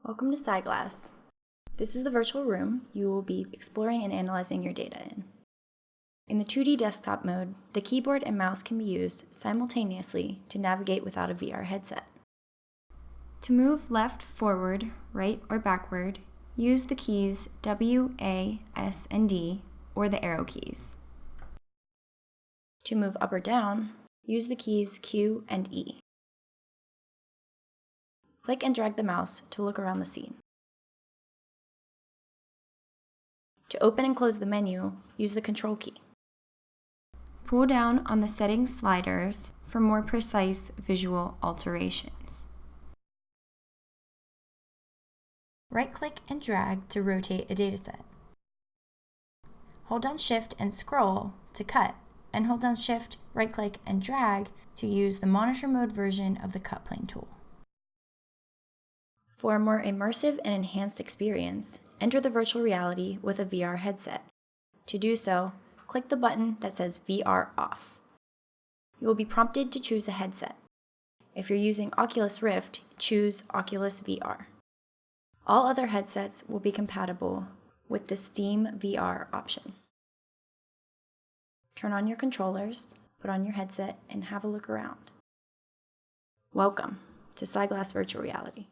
Welcome to syGlass. This is the virtual room you will be exploring and analyzing your data in. In the 2D desktop mode, the keyboard and mouse can be used simultaneously to navigate without a VR headset. To move left, forward, right, or backward, use the keys W, A, S, and D, or the arrow keys. To move up or down, use the keys Q and E. Click and drag the mouse to look around the scene. To open and close the menu, use the Control key. Pull down on the settings sliders for more precise visual alterations. Right-click and drag to rotate a dataset. Hold down Shift and scroll to cut, and hold down Shift, right-click, and drag to use the monitor mode version of the Cutplane tool. For a more immersive and enhanced experience, enter the virtual reality with a VR headset. To do so, click the button that says VR Off. You will be prompted to choose a headset. If you're using Oculus Rift, choose Oculus VR. All other headsets will be compatible with the Steam VR option. Turn on your controllers, put on your headset, and have a look around. Welcome to syGlass Virtual Reality.